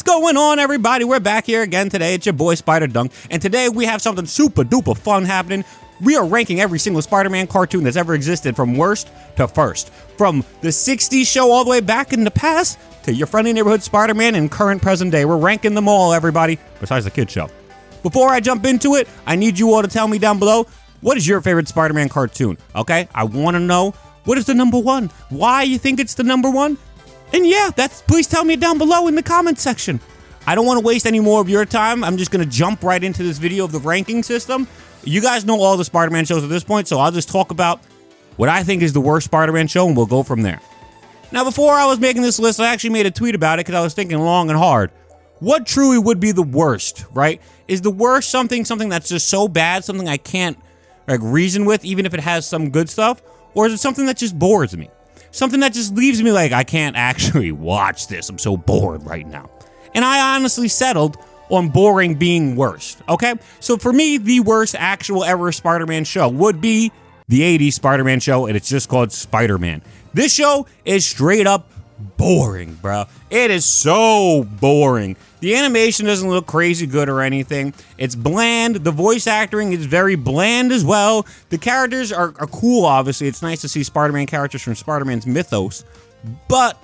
going on, everybody? We're back here again today. It's your boy Spider Dunk, and today we have something super duper fun happening. We are ranking every single Spider-Man cartoon that's ever existed from worst to first. From the 60s show all the way back in the past to your friendly neighborhood Spider-Man in current present day. We're ranking them all, everybody, besides the kids show. Before I jump into it, I need you all to tell me down below, what is your favorite Spider-Man cartoon? Okay, I want to know, what is the number one? Why you think it's the number one? And yeah, please tell me down below in the comment section. I don't want to waste any more of your time. I'm just going to jump right into this video of the ranking system. You guys know all the Spider-Man shows at this point, so I'll just talk about what I think is the worst Spider-Man show, and we'll go from there. Now, before I was making this list, I actually made a tweet about it because I was thinking long and hard. What truly would be the worst, right? Is the worst something that's just so bad, something I can't reason with, even if it has some good stuff? Or is it something that just bores me? Something that just leaves me like, I can't actually watch this. I'm so bored right now. And I honestly settled on boring being worst, okay? So for me, the worst actual ever Spider-Man show would be the 80s Spider-Man show, and it's just called Spider-Man. This show is straight up boring, bro. It is so boring. The animation doesn't look crazy good or anything. It's bland. The voice acting is very bland as well. The characters are cool, obviously. It's nice to see Spider-Man characters from Spider-Man's mythos, but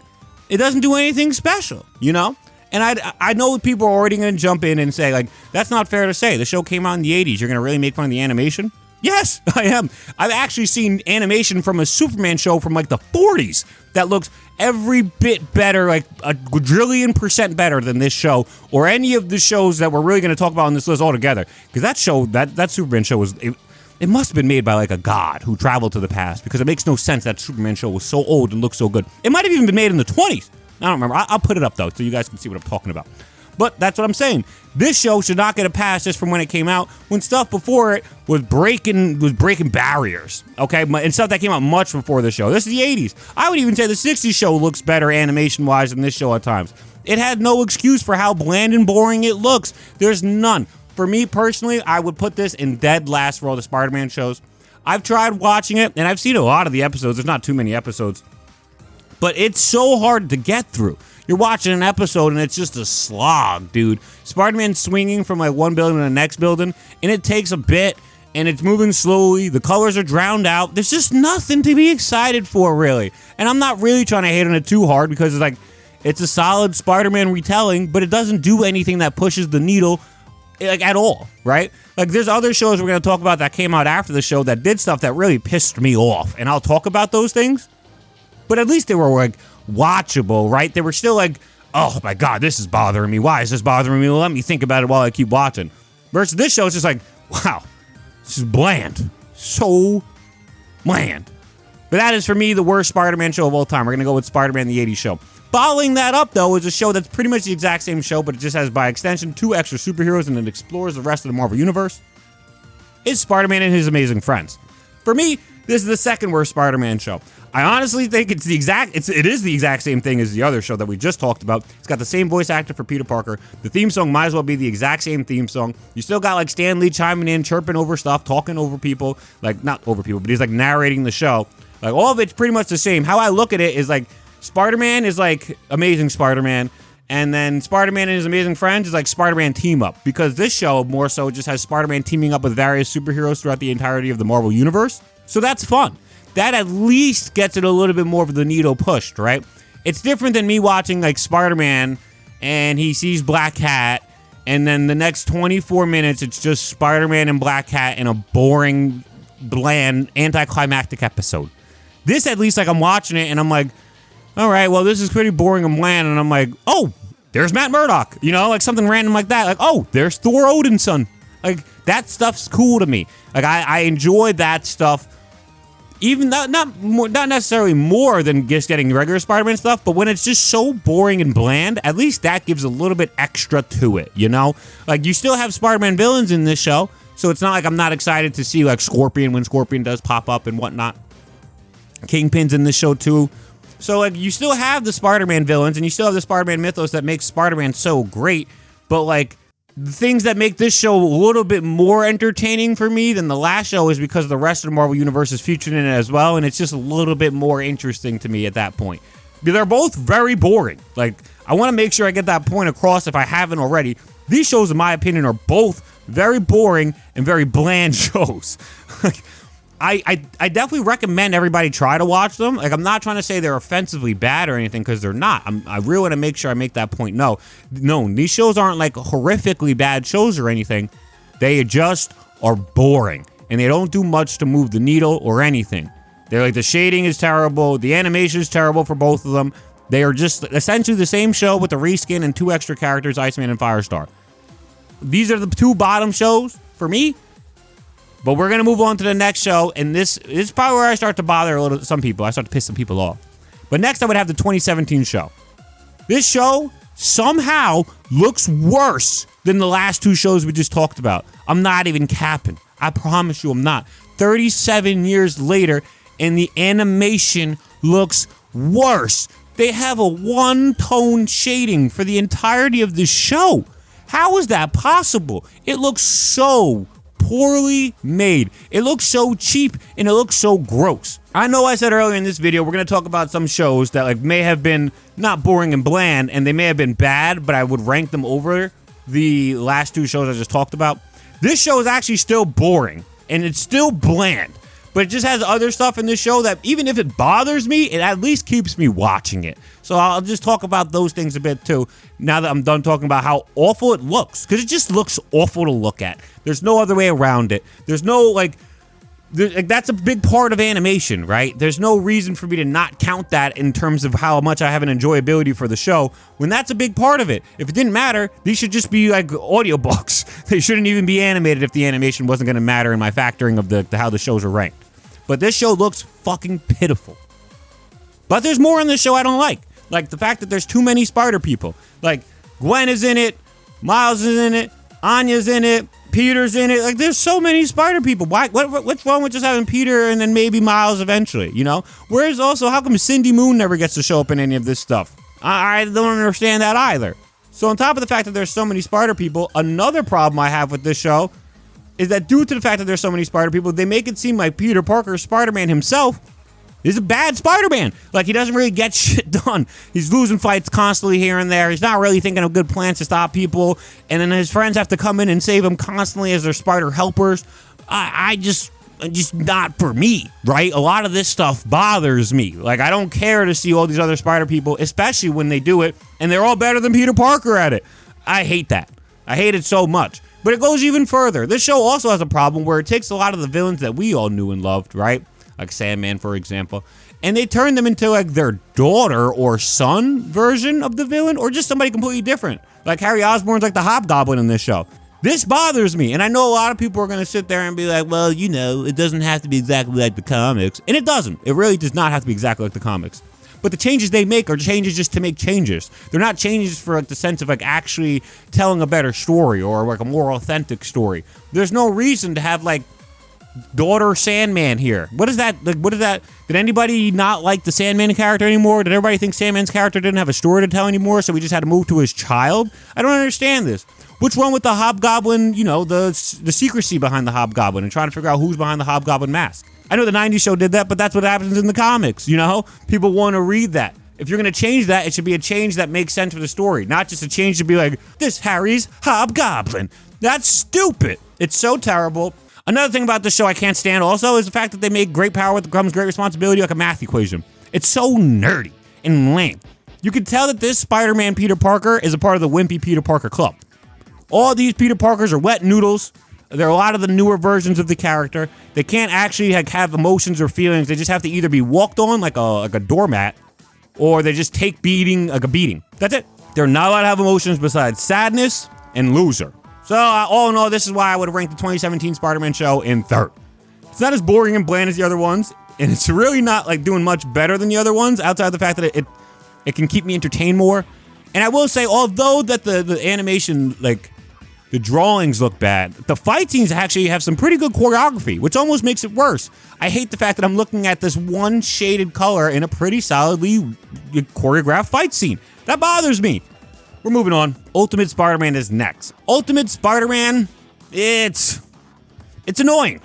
it doesn't do anything special, you know? And I know people are already going to jump in and say, like, that's not fair to say. The show came out in the 80s. You're going to really make fun of the animation? Yes, I am. I've actually seen animation from a Superman show from like the 40s that looks every bit better, like a quadrillion % better than this show or any of the shows that we're really going to talk about on this list altogether. Because that show, that Superman show was, it must have been made by like a god who traveled to the past, because it makes no sense that Superman show was so old and looked so good. It might have even been made in the 20s. I don't remember. I'll put it up though so you guys can see what I'm talking about. But that's what I'm saying. This show should not get a pass just from when it came out, when stuff before it was breaking barriers, okay? And stuff that came out much before the show. This is the 80s. I would even say the 60s show looks better animation-wise than this show at times. It had no excuse for how bland and boring it looks. There's none. For me personally, I would put this in dead last for all the Spider-Man shows. I've tried watching it, and I've seen a lot of the episodes. There's not too many episodes. But it's so hard to get through. You're watching an episode and it's just a slog, dude. Spider-Man swinging from like one building to the next building, and it takes a bit, and it's moving slowly. The colors are drowned out. There's just nothing to be excited for, really. And I'm not really trying to hate on it too hard because it's a solid Spider-Man retelling, but it doesn't do anything that pushes the needle like at all, right? Like there's other shows we're going to talk about that came out after the show that did stuff that really pissed me off, and I'll talk about those things. But at least they were like watchable, right? They were still like, oh my God, this is bothering me. Why is this bothering me? Well, let me think about it while I keep watching. Versus this show, it's just like, wow, this is bland. So bland. But that is, for me, the worst Spider-Man show of all time. We're going to go with Spider-Man the 80s show. Following that up, though, is a show that's pretty much the exact same show, but it just has, by extension, 2 extra superheroes, and it explores the rest of the Marvel Universe. It's Spider-Man and His Amazing Friends. For me, this is the second worst Spider-Man show. I honestly think it is the exact same thing as the other show that we just talked about. It's got the same voice actor for Peter Parker. The theme song might as well be the exact same theme song. You still got like Stan Lee chiming in, chirping over stuff, talking over people. Like, not over people, but he's like narrating the show. Like, all of it's pretty much the same. How I look at it is like Spider-Man is like Amazing Spider-Man, and then Spider-Man and His Amazing Friends is like Spider-Man Team Up, because this show more so just has Spider-Man teaming up with various superheroes throughout the entirety of the Marvel Universe. So that's fun. That at least gets it a little bit more of the needle pushed, right? It's different than me watching like Spider-Man and he sees Black Cat, and then the next 24 minutes it's just Spider-Man and Black Cat in a boring, bland, anticlimactic episode. This, at least, like, I'm watching it and I'm like, all right, well, this is pretty boring and bland, and I'm like, oh, there's Matt Murdock, you know, like something random like that. Like, oh, there's Thor Odin's son. Like, that stuff's cool to me. Like, I enjoy that stuff. Even not necessarily more than just getting regular Spider-Man stuff, but when it's just so boring and bland, at least that gives a little bit extra to it, you know? Like, you still have Spider-Man villains in this show, so it's not like I'm not excited to see, like, Scorpion when Scorpion does pop up and whatnot. Kingpin's in this show, too. So, like, you still have the Spider-Man villains, and you still have the Spider-Man mythos that makes Spider-Man so great, but, like, the things that make this show a little bit more entertaining for me than the last show is because the rest of the Marvel Universe is featured in it as well, and it's just a little bit more interesting to me at that point. They're both very boring. Like, I want to make sure I get that point across if I haven't already. These shows, in my opinion, are both very boring and very bland shows. I definitely recommend everybody try to watch them. Like, I'm not trying to say they're offensively bad or anything, because they're not. I really want to make sure I make that point. No, these shows aren't like horrifically bad shows or anything. They just are boring, and they don't do much to move the needle or anything. They're like, the shading is terrible, the animation is terrible for both of them. They are just essentially the same show with a reskin and 2 extra characters, Iceman and Firestar. These are the 2 bottom shows for me. But we're going to move on to the next show, and this is probably where I start to bother some people. I start to piss some people off. But next I would have the 2017 show. This show somehow looks worse than the last 2 shows we just talked about. I'm not even capping. I promise you I'm not. 37 years later, and the animation looks worse. They have a one-tone shading for the entirety of the show. How is that possible? It looks so poorly made. It looks so cheap, and it looks so gross. I know I said earlier in this video we're going to talk about some shows that may have been not boring and bland, and they may have been bad, but I would rank them over the last 2 shows I just talked about. This show is actually still boring, and it's still bland, but it just has other stuff in this show that, even if it bothers me, it at least keeps me watching it. So I'll just talk about those things a bit too, now that I'm done talking about how awful it looks, because it just looks awful to look at. There's no other way around it. There's no, that's a big part of animation, right? There's no reason for me to not count that in terms of how much I have an enjoyability for the show, when that's a big part of it. If it didn't matter, these should just be like audiobooks. They shouldn't even be animated if the animation wasn't going to matter in my factoring of how the shows are ranked. But this show looks fucking pitiful. But there's more in this show I don't like. Like the fact that there's too many spider people. Like, Gwen is in it, Miles is in it, Anya's in it, Peter's in it. Like, there's so many spider people. What's wrong with just having Peter and then maybe Miles eventually, you know? Whereas also, how come Cindy Moon never gets to show up in any of this stuff? I don't understand that either. So on top of the fact that there's so many spider people, another problem I have with this show is that due to the fact that there's so many spider people, they make it seem like Peter Parker, Spider-Man himself, is a bad Spider-Man. Like, he doesn't really get shit done. He's losing fights constantly here and there. He's not really thinking of good plans to stop people. And then his friends have to come in and save him constantly as their spider helpers. Just not for me, right? A lot of this stuff bothers me. Like, I don't care to see all these other spider people, especially when they do it, and they're all better than Peter Parker at it. I hate that. I hate it so much. But it goes even further. This show also has a problem where it takes a lot of the villains that we all knew and loved, right? Like Sandman, for example, and they turn them into like their daughter or son version of the villain, or just somebody completely different. Like Harry Osborn's like the Hobgoblin in this show. This bothers me, and I know a lot of people are going to sit there and be like, well, you know, it doesn't have to be exactly like the comics. And it doesn't. It really does not have to be exactly like the comics. But the changes they make are changes just to make changes. They're not changes for like the sense of like actually telling a better story or like a more authentic story. There's no reason to have like daughter Sandman here. What is that? Like, what is that? Did anybody not like the Sandman character anymore? Did everybody think Sandman's character didn't have a story to tell anymore, so we just had to move to his child? I don't understand this. What's wrong with the Hobgoblin, you know, the secrecy behind the Hobgoblin and trying to figure out who's behind the Hobgoblin mask? I know the 90s show did that, but that's what happens in the comics, you know? People want to read that. If you're going to change that, it should be a change that makes sense for the story, not just a change to be like, this Harry's Hobgoblin. That's stupid. It's so terrible. Another thing about this show I can't stand also is the fact that they make great power comes great responsibility like a math equation. It's so nerdy and lame. You can tell that this Spider-Man Peter Parker is a part of the wimpy Peter Parker club. All these Peter Parkers are wet noodles. They're a lot of the newer versions of the character. They can't actually have emotions or feelings. They just have to either be walked on like a doormat, or they just take beating like a beating. That's it. They're not allowed to have emotions besides sadness and loser. So, all in all, this is why I would have ranked the 2017 Spider-Man show in third. It's not as boring and bland as the other ones, and it's really not like doing much better than the other ones, outside of the fact that it can keep me entertained more. And I will say, although that the animation, like, the drawings look bad, the fight scenes actually have some pretty good choreography, which almost makes it worse. I hate the fact that I'm looking at this one shaded color in a pretty solidly choreographed fight scene. That bothers me. We're moving on. Ultimate Spider-Man is next. Ultimate Spider-Man, it's annoying.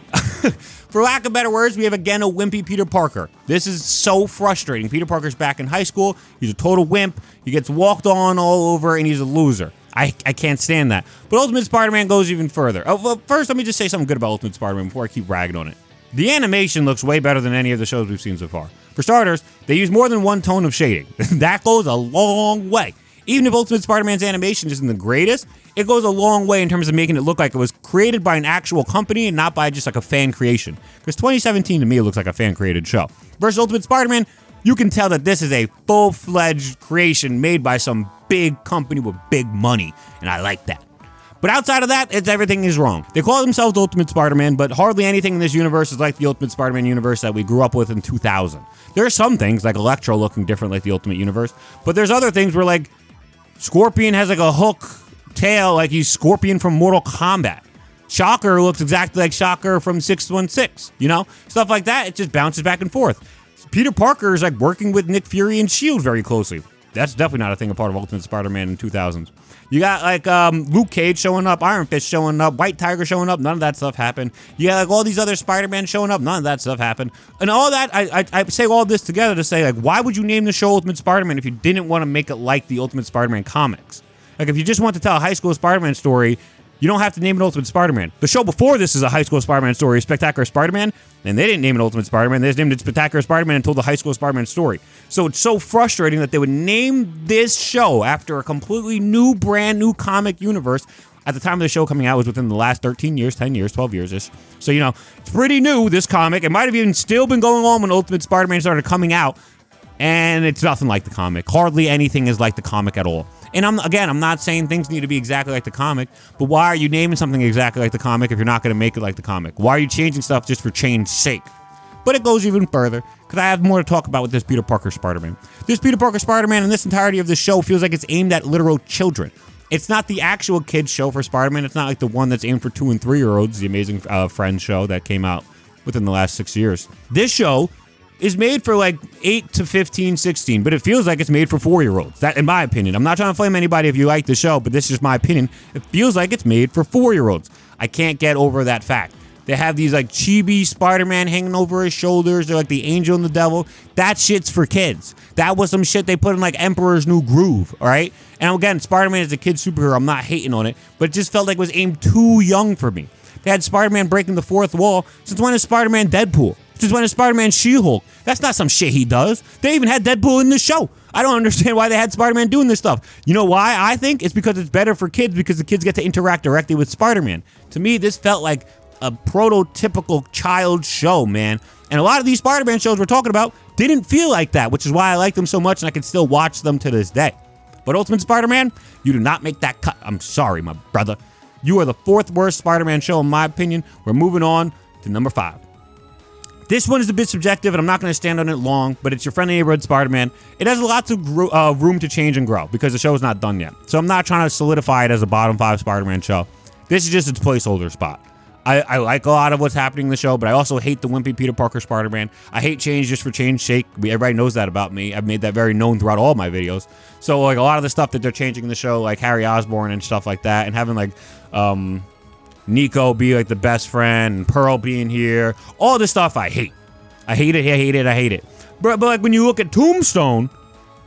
For lack of better words, we have again a wimpy Peter Parker. This is so frustrating. Peter Parker's back in high school. He's a total wimp. He gets walked on all over, and he's a loser. I can't stand that. But Ultimate Spider-Man goes even further. Well, first, let me just say something good about Ultimate Spider-Man before I keep ragging on it. The animation looks way better than any of the shows we've seen so far. For starters, they use more than one tone of shading. That goes a long way. Even if Ultimate Spider-Man's animation isn't the greatest, it goes a long way in terms of making it look like it was created by an actual company and not by just like a fan creation. Because 2017 to me, it looks like a fan-created show. Versus Ultimate Spider-Man, you can tell that this is a full-fledged creation made by some big company with big money, and I like that. But outside of that, everything is wrong. They call themselves Ultimate Spider-Man, but hardly anything in this universe is like the Ultimate Spider-Man universe that we grew up with in 2000. There are some things, like Electro looking different like the Ultimate Universe, but there's other things where, like, Scorpion has, like, a hook tail like he's Scorpion from Mortal Kombat. Shocker looks exactly like Shocker from 616, you know? Stuff like that, it just bounces back and forth. Peter Parker is, like, working with Nick Fury and S.H.I.E.L.D. very closely. That's definitely not a thing a part of Ultimate Spider-Man in 2000s. You got, like, Luke Cage showing up, Iron Fist showing up, White Tiger showing up. None of that stuff happened. You got, like, all these other Spider-Man showing up. None of that stuff happened. And all that, I say all this together to say, like, why would you name the show Ultimate Spider-Man if you didn't want to make it like the Ultimate Spider-Man comics? Like, if you just want to tell a high school Spider-Man story, you don't have to name it Ultimate Spider-Man. The show before this is a high school Spider-Man story, Spectacular Spider-Man, and they didn't name it Ultimate Spider-Man. They just named it Spectacular Spider-Man and told the high school Spider-Man story. So it's so frustrating that they would name this show after a completely new, brand new comic universe. At the time of the show coming out was within the last 13 years, 10 years, 12 years-ish. So, you know, it's pretty new, this comic. It might have even still been going on when Ultimate Spider-Man started coming out, and it's nothing like the comic. Hardly anything is like the comic at all. And I'm not saying things need to be exactly like the comic, but why are you naming something exactly like the comic if you're not going to make it like the comic? Why are you changing stuff just for change's sake? But it goes even further, because I have more to talk about with this Peter Parker Spider-Man. This Peter Parker Spider-Man and this entirety of the show feels like it's aimed at literal children. It's not the actual kids show for Spider-Man. It's not like the one that's aimed for 2 and 3-year-olds, the Amazing Friends show that came out within the last 6 years. This show is made for like 8 to 15, 16, but it feels like it's made for 4-year-olds. That, in my opinion. I'm not trying to flame anybody if you like the show, but this is my opinion. It feels like it's made for 4-year-olds. I can't get over that fact. They have these like chibi Spider-Man hanging over his shoulders. They're like the angel and the devil. That shit's for kids. That was some shit they put in like Emperor's New Groove, all right? And again, Spider-Man is a kid superhero. I'm not hating on it, but it just felt like it was aimed too young for me. They had Spider-Man breaking the fourth wall. Since when is Spider-Man Deadpool? Since when is Spider-Man She-Hulk? That's not some shit he does. They even had Deadpool in the show. I don't understand why they had Spider-Man doing this stuff. You know why? I think it's because it's better for kids because the kids get to interact directly with Spider-Man. To me, this felt like a prototypical child show, man. And a lot of these Spider-Man shows we're talking about didn't feel like that, which is why I like them so much and I can still watch them to this day. But Ultimate Spider-Man, you do not make that cut. I'm sorry, my brother. You are the 4th worst Spider-Man show, in my opinion. We're moving on to number 5. This one is a bit subjective, and I'm not going to stand on it long, but it's your friendly neighborhood Spider-Man. It has lots of room to change and grow because the show is not done yet. So I'm not trying to solidify it as a bottom 5 Spider-Man show. This is just its placeholder spot. I like a lot of what's happening in the show, but I also hate the wimpy Peter Parker Spider-Man. I hate change just for change's sake. Everybody knows that about me. I've made that very known throughout all my videos. So like a lot of the stuff that they're changing in the show, like Harry Osborn and stuff like that, and having like Nico be like the best friend, and Pearl being here, all this stuff I hate. I hate it. But like when you look at Tombstone,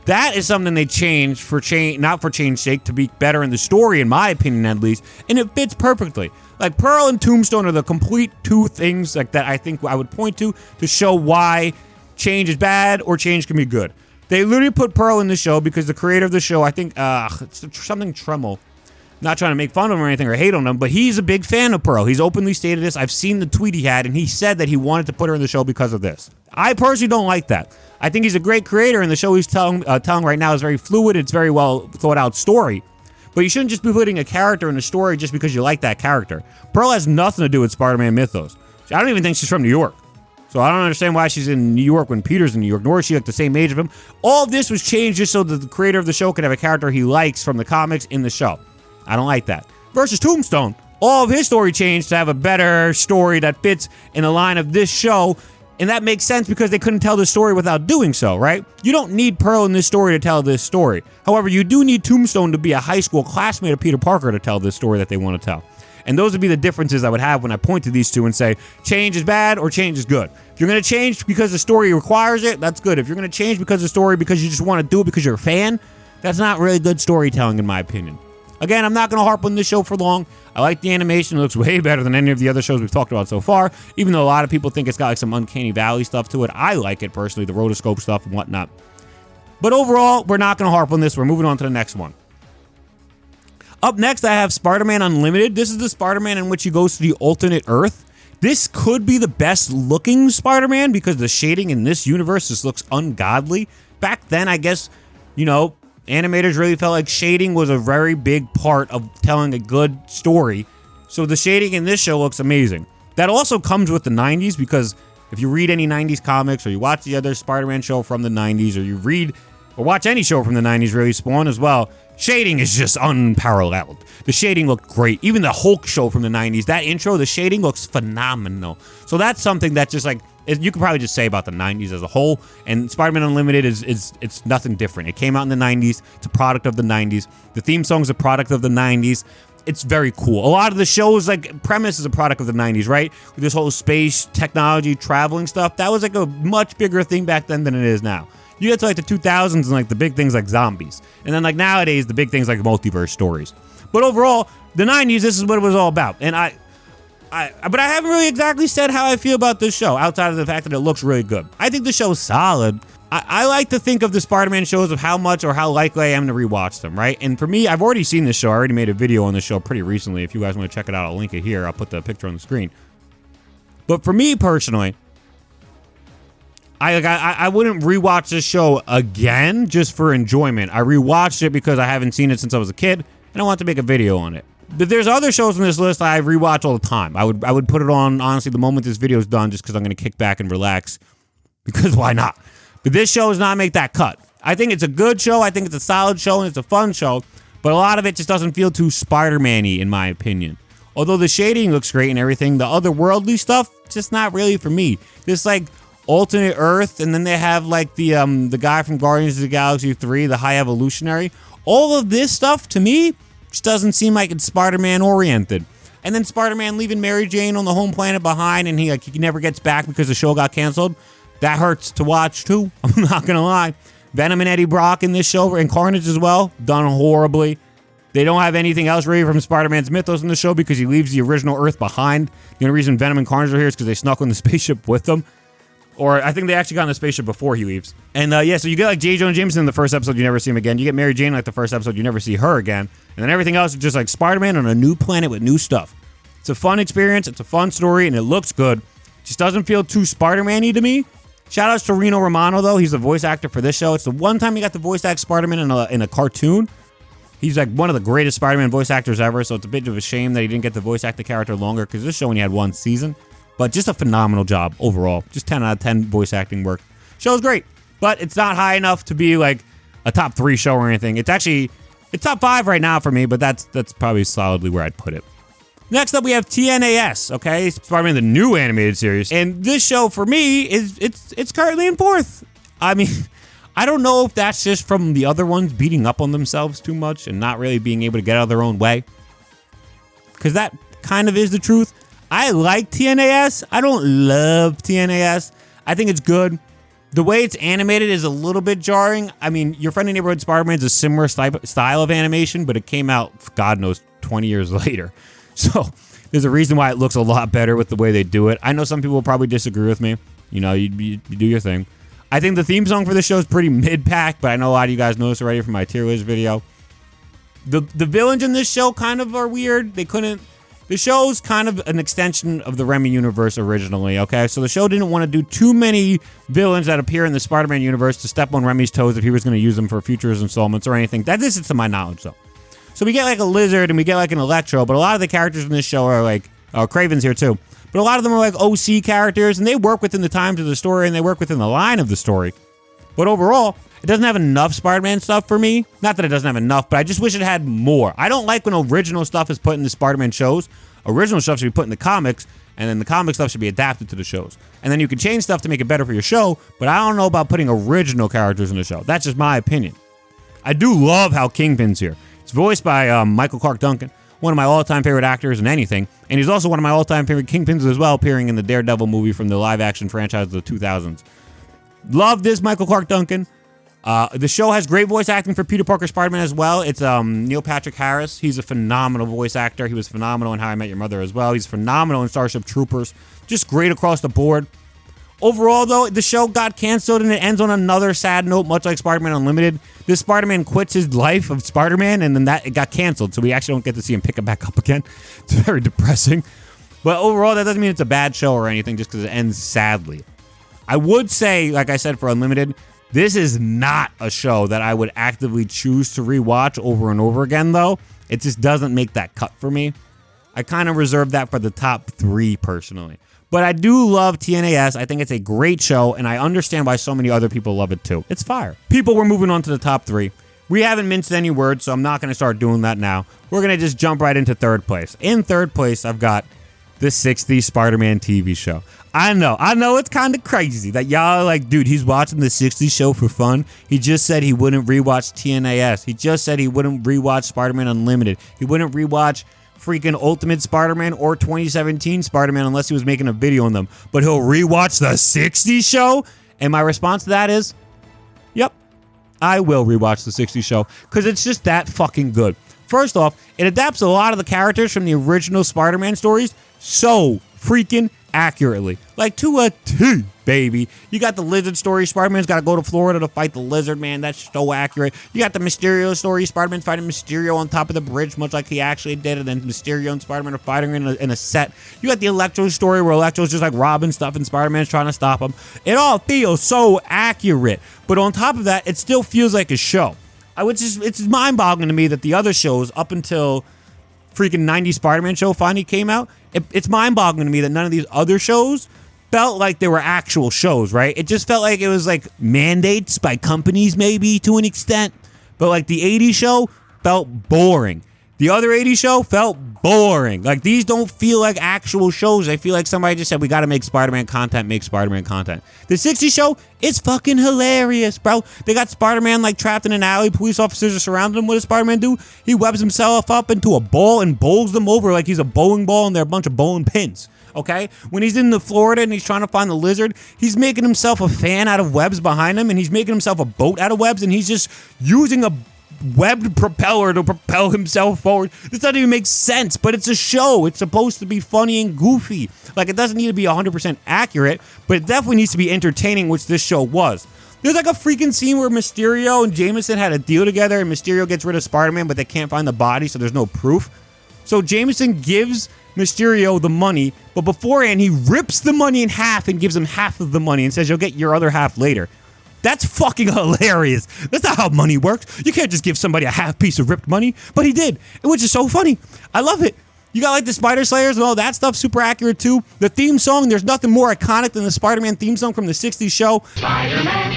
that is something they changed for change, not for change's sake, to be better in the story, in my opinion at least, and it fits perfectly. Like Pearl and Tombstone are the complete 2 things like that I think I would point to show why change is bad or change can be good. They literally put Pearl in the show because the creator of the show, I think, it's something Tremmel. Not trying to make fun of him or anything or hate on him, but he's a big fan of Pearl. He's openly stated this. I've seen the tweet he had, and he said that he wanted to put her in the show because of this. I personally don't like that. I think he's a great creator, and the show he's telling right now is very fluid. It's very well thought out story. But you shouldn't just be putting a character in a story just because you like that character. Pearl has nothing to do with Spider-Man mythos. I don't even think she's from New York. So I don't understand why she's in New York when Peter's in New York, nor is she like the same age of him. All of this was changed just so that the creator of the show could have a character he likes from the comics in the show. I don't like that. Versus Tombstone, all of his story changed to have a better story that fits in the line of this show. And that makes sense because they couldn't tell the story without doing so, right? You don't need Pearl in this story to tell this story. However, you do need Tombstone to be a high school classmate of Peter Parker to tell this story that they want to tell. And those would be the differences I would have when I point to these two and say, change is bad or change is good. If you're going to change because the story requires it, that's good. If you're going to change because of the story because you just want to do it because you're a fan, that's not really good storytelling in my opinion. Again, I'm not going to harp on this show for long. I like the animation. It looks way better than any of the other shows we've talked about so far, even though a lot of people think it's got like some Uncanny Valley stuff to it. I like it personally, the rotoscope stuff and whatnot. But overall, we're not going to harp on this. We're moving on to the next one. Up next, I have Spider-Man Unlimited. This is the Spider-Man in which he goes to the alternate Earth. This could be the best looking Spider-Man because the shading in this universe just looks ungodly. Back then, I guess, you know, animators really felt like shading was a very big part of telling a good story. So the shading in this show looks amazing. That also comes with the 90s because if you read any 90s comics or you watch the other Spider-Man show from the 90s or you read or watch any show from the 90s, really, Spawn as well, shading is just unparalleled. The shading looked great. Even the Hulk show from the 90s, that intro, the shading looks phenomenal. So that's something that just like, you could probably just say about the 90s as a whole, and Spider-Man Unlimited it's nothing different. It came out in the 90s. It's a product of the 90s. The theme song's a product of the 90s. It's very cool. A lot of the show's like premise is a product of the 90s, right? With this whole space technology traveling stuff, that was like a much bigger thing back then than it is now. You get to like the 2000s and like the big things like zombies, and then like nowadays the big things like multiverse stories. But overall, the 90s, this is what it was all about. And but I haven't really exactly said how I feel about this show, outside of the fact that it looks really good. I think the show's solid. I like to think of the Spider-Man shows of how much or how likely I am to rewatch them, right? And for me, I've already seen this show. I already made a video on this show pretty recently. If you guys want to check it out, I'll link it here. I'll put the picture on the screen. But for me personally, I wouldn't rewatch this show again just for enjoyment. I rewatched it because I haven't seen it since I was a kid, and I want to make a video on it. But there's other shows on this list I rewatch all the time. I would put it on, honestly, the moment this video is done, just because I'm going to kick back and relax. Because why not? But this show does not make that cut. I think it's a good show. I think it's a solid show, and it's a fun show. But a lot of it just doesn't feel too Spider-Man-y, in my opinion. Although the shading looks great and everything, the otherworldly stuff, just not really for me. This, like, alternate Earth, and then they have, like, the guy from Guardians of the Galaxy 3, the High Evolutionary. All of this stuff, to me, just doesn't seem like it's Spider-Man oriented. And then Spider-Man leaving Mary Jane on the home planet behind, and he never gets back because the show got canceled. That hurts to watch too. I'm not gonna lie. Venom and Eddie Brock in this show, and Carnage as well, done horribly. They don't have anything else really from Spider-Man's mythos in the show because he leaves the original Earth behind. The only reason Venom and Carnage are here is because they snuck on the spaceship with them. Or I think they actually got on the spaceship before he leaves. And yeah, so you get like J. Jonah Jameson in the first episode, you never see him again. You get Mary Jane like the first episode, you never see her again. And then everything else is just like Spider-Man on a new planet with new stuff. It's a fun experience, it's a fun story, and it looks good. It just doesn't feel too Spider-Man-y to me. Shout outs to Reno Romano, though. He's the voice actor for this show. It's the one time he got the voice act Spider-Man in a cartoon. He's like one of the greatest Spider-Man voice actors ever, so it's a bit of a shame that he didn't get the voice act the character longer, because this show only had one season. But just a phenomenal job overall. Just 10 out of 10 voice acting work. Show's great, but it's not high enough to be like a top 3 show or anything. It's top 5 right now for me, but that's probably solidly where I'd put it. Next up, we have TNAS, okay? Spider-Man, the new animated series. And this show, for me, it's currently in 4th. I mean, I don't know if that's just from the other ones beating up on themselves too much and not really being able to get out of their own way. Because that kind of is the truth. I like TNAS. I don't love TNAS. I think it's good. The way it's animated is a little bit jarring. I mean, Your Friendly Neighborhood Spider-Man is a similar style of animation, but it came out, God knows, 20 years later. So there's a reason why it looks a lot better with the way they do it. I know some people will probably disagree with me. You know, you do your thing. I think the theme song for the show is pretty mid-pack, but I know a lot of you guys noticed already from my tier list video. The villains in this show kind of are weird. The show's kind of an extension of the Remy universe originally, okay? So the show didn't want to do too many villains that appear in the Spider-Man universe to step on Remy's toes if he was going to use them for future installments or anything. That is to my knowledge, though. So we get like a Lizard and we get like an Electro, but a lot of the characters in this show are like, Kraven's here too, but a lot of them are like OC characters, and they work within the times of the story and they work within the line of the story. But overall, it doesn't have enough Spider-Man stuff for me. Not that it doesn't have enough, but I just wish it had more. I don't like when original stuff is put in the Spider-Man shows. Original stuff should be put in the comics, and then the comic stuff should be adapted to the shows. And then you can change stuff to make it better for your show, but I don't know about putting original characters in the show. That's just my opinion. I do love how Kingpin's here. It's voiced by Michael Clark Duncan. one of my all-time favorite actors in anything, and he's also one of my all-time favorite Kingpins as well, appearing in the Daredevil movie from the live-action franchise of the 2000s. Love this Michael Clark Duncan. The show has great voice acting for Peter Parker Spider-Man as well. It's Neil Patrick Harris. He's a phenomenal voice actor. He was phenomenal in How I Met Your Mother as well. He's phenomenal in Starship Troopers. Just great across the board. Overall, though, the show got canceled, and it ends on another sad note, much like Spider-Man Unlimited. This Spider-Man quits his life of Spider-Man, and then it got canceled, so we actually don't get to see him pick it back up again. It's very depressing. But overall, that doesn't mean it's a bad show or anything, just because it ends sadly. I would say, like I said, for Unlimited, this is not a show that I would actively choose to rewatch over and over again, though. It just doesn't make that cut for me. I kind of reserve that for the top 3, personally. But I do love TNAS. I think it's a great show, and I understand why so many other people love it too. It's fire. People, we're moving on to the top 3. We haven't minced any words, so I'm not going to start doing that now. We're going to just jump right into third place. In third place, I've got the 60s Spider-Man TV show. I know it's kind of crazy that y'all are like, dude, he's watching the 60s show for fun. He just said he wouldn't rewatch TNAS. He just said he wouldn't rewatch Spider-Man Unlimited. He wouldn't rewatch freaking Ultimate Spider-Man or 2017 Spider-Man unless he was making a video on them. But he'll rewatch the 60s show? And my response to that is, yep, I will rewatch the 60s show because it's just that fucking good. First off, it adapts a lot of the characters from the original Spider-Man stories so freaking accurately. Like to a T, baby. You got the Lizard story. Spider-Man's got to go to Florida to fight the Lizard, man. That's so accurate. You got the Mysterio story. Spider-Man's fighting Mysterio on top of the bridge, much like he actually did. And then Mysterio and Spider-Man are fighting in a set. You got the Electro story where Electro's just like robbing stuff and Spider-Man's trying to stop him. It all feels so accurate. But on top of that, it still feels like a show. It's mind-boggling to me that the other shows up until freaking 90s Spider-Man show finally came out. It's mind-boggling to me that none of these other shows felt like they were actual shows, right? It just felt like it was like mandates by companies maybe to an extent. But like the 80s show felt boring. The other 80s show felt boring. Like these don't feel like actual shows. I feel like somebody just said we got to make Spider-Man content, make Spider-Man content. The 60s show is fucking hilarious, bro. They got Spider-Man like trapped in an alley. Police officers are surrounding him. What does Spider-Man do? He webs himself up into a ball and bowls them over like he's a bowling ball and they're a bunch of bowling pins. Okay? When he's in the Florida and he's trying to find the Lizard, he's making himself a fan out of webs behind him and he's making himself a boat out of webs and he's just using a webbed propeller to propel himself forward. This doesn't even make sense, but it's a show. It's supposed to be funny and goofy. Like, it doesn't need to be 100% accurate, but it definitely needs to be entertaining, which this show was. There's like a freaking scene where Mysterio and Jameson had a deal together, and Mysterio gets rid of Spider-Man, but they can't find the body, so there's no proof. So Jameson gives Mysterio the money, but beforehand, he rips the money in half and gives him half of the money and says, you'll get your other half later. That's fucking hilarious. That's not how money works. You can't just give somebody a half piece of ripped money. But he did, which is so funny. I love it. You got like the Spider Slayers and all that stuff, super accurate too. The theme song, there's nothing more iconic than the Spider-Man theme song from the 60s show. Spider-Man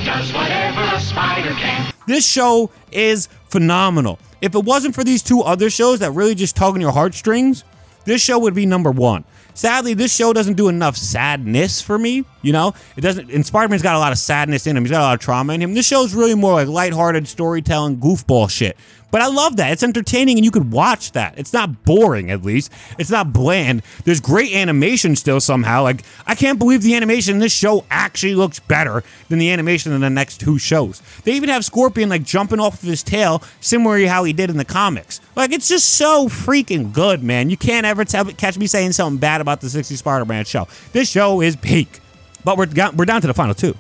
does whatever a spider can. This show is phenomenal. If it wasn't for these two other shows that really just tug on your heartstrings, this show would be number 1. Sadly, this show doesn't do enough sadness for me, you know? It doesn't, and Spider-Man's got a lot of sadness in him. He's got a lot of trauma in him. This show's really more like lighthearted storytelling, goofball shit. But I love that. It's entertaining and you could watch that. It's not boring, at least. It's not bland. There's great animation still somehow. Like, I can't believe the animation in this show actually looks better than the animation in the next 2 shows. They even have Scorpion, like, jumping off of his tail, similar to how he did in the comics. Like, it's just so freaking good, man. You can't ever catch me saying something bad about the 60s Spider-Man show. This show is peak. But we're down to the final 2.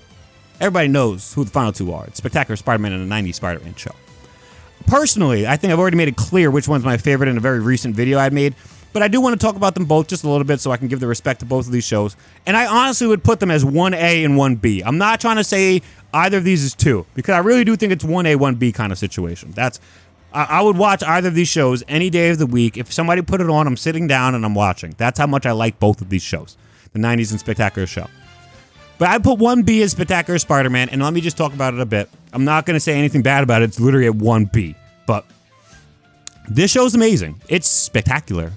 Everybody knows who the final 2 are. It's Spectacular Spider-Man and the 90s Spider-Man show. Personally, I think I've already made it clear which one's my favorite in a very recent video I made, but I do want to talk about them both just a little bit so I can give the respect to both of these shows. And I honestly would put them as 1A and 1B. I'm not trying to say either of these is 2, because I really do think it's 1A, 1B kind of situation. I would watch either of these shows any day of the week. If somebody put it on, I'm sitting down and I'm watching. That's how much I like both of these shows, the 90s and Spectacular show. But I put 1B as Spectacular Spider-Man, and let me just talk about it a bit. I'm not going to say anything bad about it. It's literally at 1B. But this show's amazing. It's spectacular.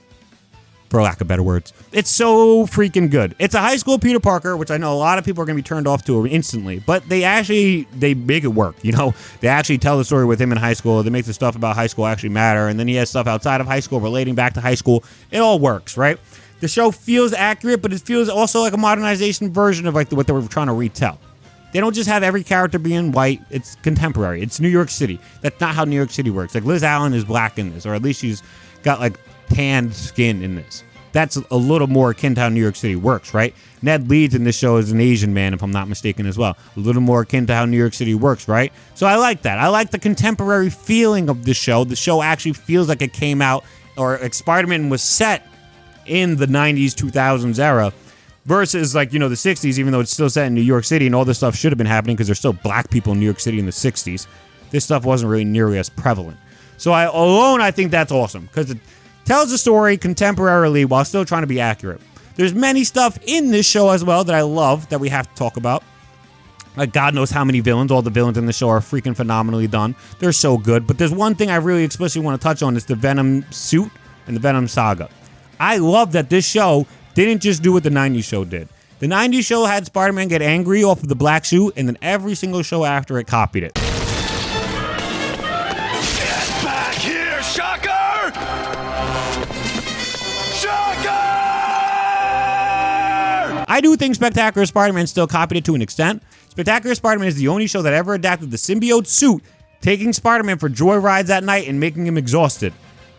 for lack of better words. It's so freaking good. It's a high school Peter Parker, which I know a lot of people are going to be turned off to instantly, but they make it work. You know, they actually tell the story with him in high school. They make the stuff about high school actually matter, and then he has stuff outside of high school relating back to high school. It all works, right? The show feels accurate, but it feels also like a modernization version of like what they were trying to retell. They don't just have every character being white. It's contemporary. It's New York City. That's not how New York City works. Like Liz Allen is black in this, or at least she's got like tanned skin in this. That's a little more akin to how New York City works, right? Ned Leeds in this show is an Asian man, if I'm not mistaken, as well. A little more akin to how New York City works, right? So I like that. I like the contemporary feeling of the show. The show actually feels like it came out, or like Spider-Man was set in the 90s, 2000s era, versus like, you know, the 60s, even though it's still set in New York City, and all this stuff should have been happening because there's still black people in New York City in the 60s. This stuff wasn't really nearly as prevalent. So I think that's awesome, because it tells the story contemporarily while still trying to be accurate. There's many stuff in this show as well that I love that we have to talk about. Like God knows how many villains. All the villains in the show are freaking phenomenally done. They're so good. But there's one thing I really explicitly want to touch on is the Venom suit and the Venom saga. I love that this show didn't just do what the 90s show did. The 90s show had Spider-Man get angry off of the black suit, and then every single show after it copied it. Get back here, Shocker! I do think Spectacular Spider-Man still copied it to an extent. Spectacular Spider-Man is the only show that ever adapted the symbiote suit, taking Spider-Man for joyrides at night and making him exhausted.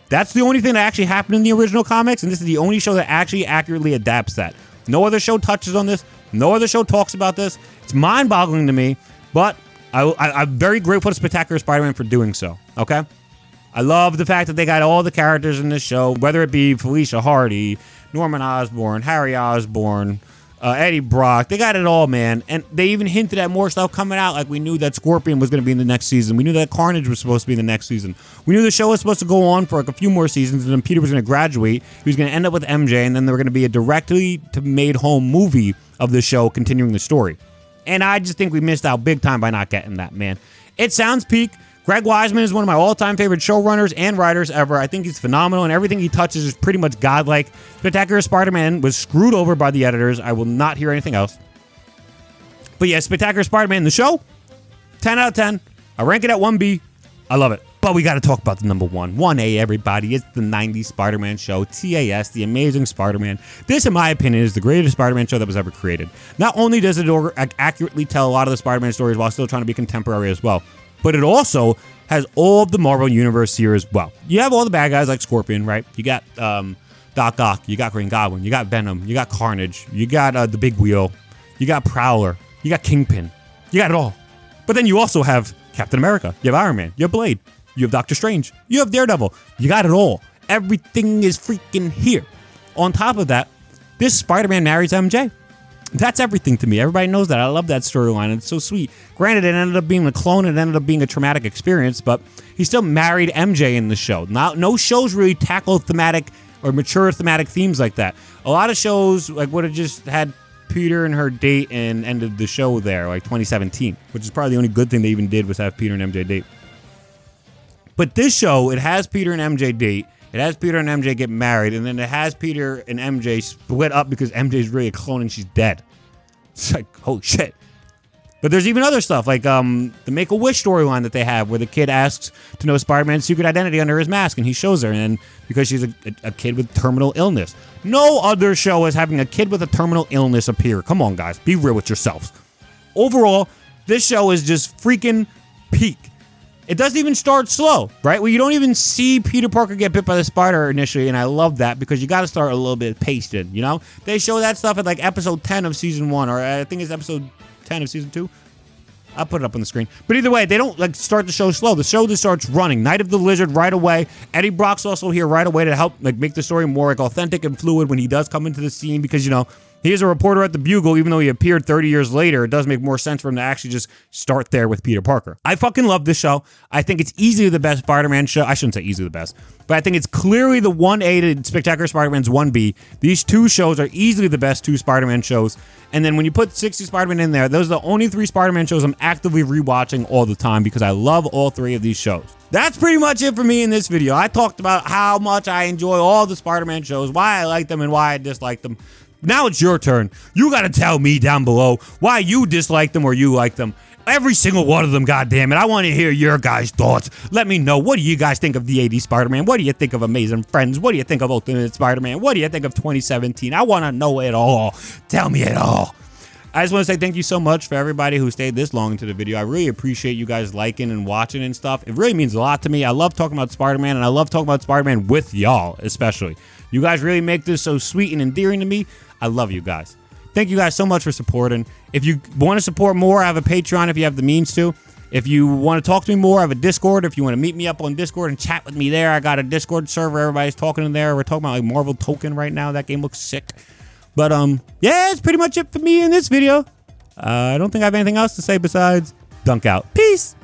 That's the only thing that actually happened in the original comics, and this is the only show that actually accurately adapts that. No other show touches on this. No other show talks about this. It's mind-boggling to me, but I'm very grateful to Spectacular Spider-Man for doing so, okay? I love the fact that they got all the characters in this show, whether it be Felicia Hardy, Norman Osborn, Harry Osborn, Eddie Brock. They got it all, man. And they even hinted at more stuff coming out. Like we knew that Scorpion was going to be in the next season. We knew that Carnage was supposed to be in the next season. We knew the show was supposed to go on for like a few more seasons, and then Peter was going to graduate. He was going to end up with MJ, and then there were going to be a directly to made home movie of the show continuing the story. And I just think we missed out big time by not getting that, man. It sounds peak. Greg Weisman is one of my all-time favorite showrunners and writers ever. I think he's phenomenal, and everything he touches is pretty much godlike. Spectacular Spider-Man was screwed over by the editors. I will not hear anything else. But yeah, Spectacular Spider-Man, the show, 10 out of 10. I rank it at 1B. I love it. But we got to talk about the number one. 1A, everybody. It's the 90s Spider-Man show, TAS, The Amazing Spider-Man. This, in my opinion, is the greatest Spider-Man show that was ever created. Not only does it accurately tell a lot of the Spider-Man stories while still trying to be contemporary as well, but it also has all of the Marvel Universe here as well. You have all the bad guys like Scorpion, right? You got Doc Ock, you got Green Goblin, you got Venom, you got Carnage, you got the Big Wheel, you got Prowler, you got Kingpin. You got it all. But then you also have Captain America, you have Iron Man, you have Blade, you have Doctor Strange, you have Daredevil. You got it all. Everything is freaking here. On top of that, this Spider-Man marries MJ. That's everything to me. Everybody knows that. I love that storyline. It's so sweet. Granted, it ended up being a clone. It ended up being a traumatic experience, but he still married MJ in the show. No shows really tackle thematic or mature thematic themes like that. A lot of shows like would have just had Peter and her date and ended the show there, like 2017, which is probably the only good thing they even did was have Peter and MJ date. But this show, it has Peter and MJ date. It has Peter and MJ get married, and then it has Peter and MJ split up because MJ's really a clone and she's dead. It's like, oh shit. But there's even other stuff, like the Make-A-Wish storyline that they have, where the kid asks to know Spider-Man's secret identity under his mask, and he shows her, and because she's a kid with terminal illness. No other show is having a kid with a terminal illness appear. Come on, guys. Be real with yourselves. Overall, this show is just freaking peak. It doesn't even start slow, right? Well, you don't even see Peter Parker get bit by the spider initially, and I love that because you got to start a little bit paced in, you know? They show that stuff at like episode 10 of season 1, or I think it's episode 10 of season 2. I'll put it up on the screen. But either way, they don't like start the show slow. The show just starts running. Night of the Lizard right away. Eddie Brock's also here right away to help like make the story more like authentic and fluid when he does come into the scene because, you know, He is a reporter at the Bugle, even though he appeared 30 years later. It does make more sense for him to actually just start there with Peter Parker. I fucking love this show. I think it's easily the best Spider-Man show. I shouldn't say easily the best, but I think it's clearly the 1A to Spectacular Spider-Man's 1B. These two shows are easily the best two Spider-Man shows. And then when you put 60 Spider-Man in there, those are the only 3 Spider-Man shows I'm actively rewatching all the time because I love all 3 of these shows. That's pretty much it for me in this video. I talked about how much I enjoy all the Spider-Man shows, why I like them and why I dislike them. Now it's your turn. You gotta tell me down below why you dislike them or you like them. Every single one of them, goddammit. I want to hear your guys' thoughts. Let me know. What do you guys think of the 80s Spider-Man? What do you think of Amazing Friends? What do you think of Ultimate Spider-Man? What do you think of 2017? I want to know it all. Tell me it all. I just want to say thank you so much for everybody who stayed this long into the video. I really appreciate you guys liking and watching and stuff. It really means a lot to me. I love talking about Spider-Man, and I love talking about Spider-Man with y'all, especially. You guys really make this so sweet and endearing to me. I love you guys. Thank you guys so much for supporting. If you want to support more, I have a Patreon if you have the means to. If you want to talk to me more, I have a Discord. If you want to meet me up on Discord and chat with me there, I got a Discord server. Everybody's talking in there. We're talking about like Marvel Token right now. That game looks sick. But yeah, it's pretty much it for me in this video. I don't think I have anything else to say besides dunk out. Peace.